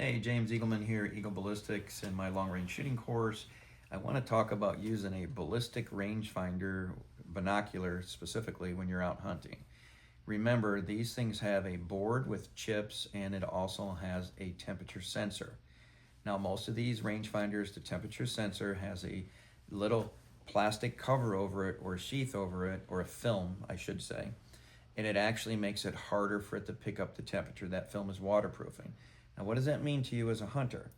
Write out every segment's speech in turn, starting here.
Hey, James Eagleman here, Eagle Ballistics, in my long-range shooting course. I want to talk about using a ballistic rangefinder binocular specifically when you're out hunting. Remember, these things have a board with chips and it also has a temperature sensor. Now, most of these rangefinders, the temperature sensor has a little plastic cover over it or a sheath over it, or a film, I should say, and it actually makes it harder for it to pick up the temperature. That film is waterproofing. Now, what does that mean to you as a hunter?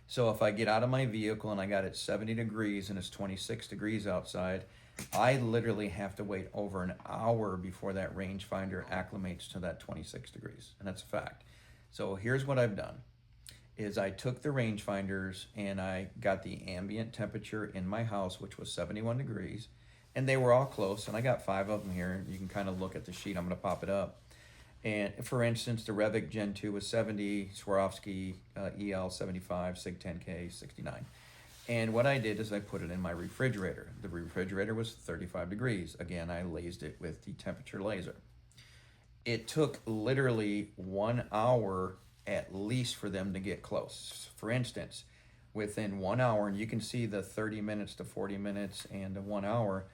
So if I get out of my vehicle and I got it 70 degrees and it's 26 degrees outside, I literally have to wait over an hour before that rangefinder acclimates to that 26 degrees, and that's a fact. So here's what I've done, is I took the rangefinders and I got the ambient temperature in my house, which was 71 degrees, and they were all close, and I got 5 of them here. You can kind of look at the sheet. I'm going to pop it up. And for instance, the Revic Gen 2 was 70, Swarovski EL 75, SIG 10K 69. And what I did is I put it in my refrigerator. The refrigerator was 35 degrees. Again, I lased it with the temperature laser. It took literally 1 hour at least for them to get close. For instance, within 1 hour, and you can see the 30 minutes to 40 minutes and the 1 hour,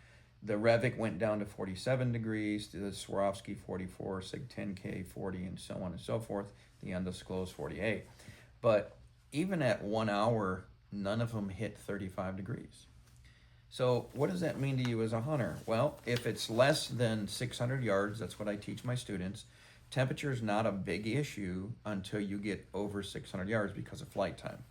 the Revic went down to 47 degrees, the Swarovski 44, SIG 10K 40, and so on and so forth, the undisclosed 48. But even at 1 hour, none of them hit 35 degrees. So what does that mean to you as a hunter? Well, if it's less than 600 yards, that's what I teach my students, temperature is not a big issue until you get over 600 yards because of flight time.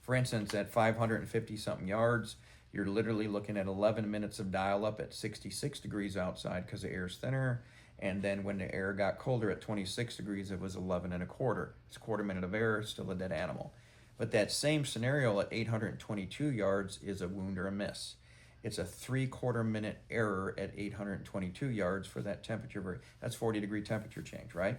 For instance, at 550 something yards, you're literally looking at 11 minutes of dial up at 66 degrees outside because the air is thinner. And then when the air got colder at 26 degrees, it was 11 and a quarter. It's a quarter minute of air, still a dead animal. But that same scenario at 822 yards is a wound or a miss. It's a 3/4 minute error at 822 yards for that temperature. That's 40-degree temperature change, right?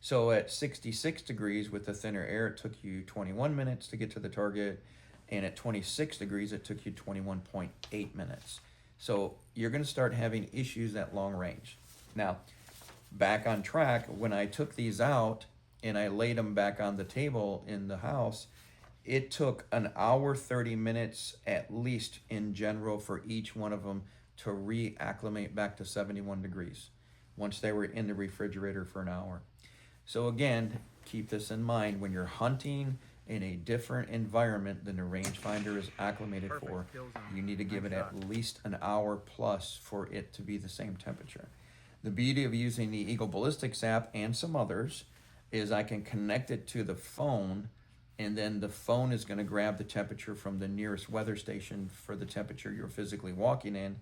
So at 66 degrees with the thinner air, it took you 21 minutes to get to the target. And at 26 degrees, it took you 21.8 minutes. So you're going to start having issues at long range. Now, back on track, when I took these out and I laid them back on the table in the house, it took an hour, 30 minutes at least in general for each one of them to reacclimate back to 71 degrees once they were in the refrigerator for an hour. So again, keep this in mind when you're hunting in a different environment than the rangefinder is acclimated for. You need to give it at least an hour plus for it to be the same temperature. The beauty of using the Eagle Ballistics app and some others is I can connect it to the phone, and then the phone is going to grab the temperature from the nearest weather station for the temperature you're physically walking in.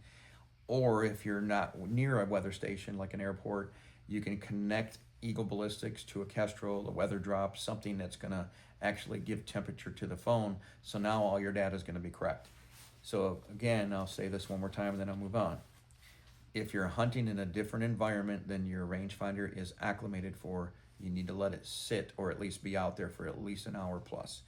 Or if you're not near a weather station like an airport, you can connect Eagle Ballistics to a Kestrel, a weather drop, something that's going to actually give temperature to the phone. So now all your data is going to be correct. So again, I'll say this one more time and then I'll move on. If you're hunting in a different environment than your rangefinder is acclimated for, you need to let it sit or at least be out there for at least an hour plus.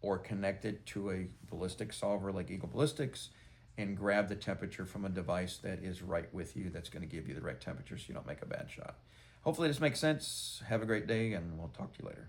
Or connect it to a ballistic solver like Eagle Ballistics and grab the temperature from a device that is right with you, that's going to give you the right temperature so you don't make a bad shot. Hopefully this makes sense. Have a great day, and we'll talk to you later.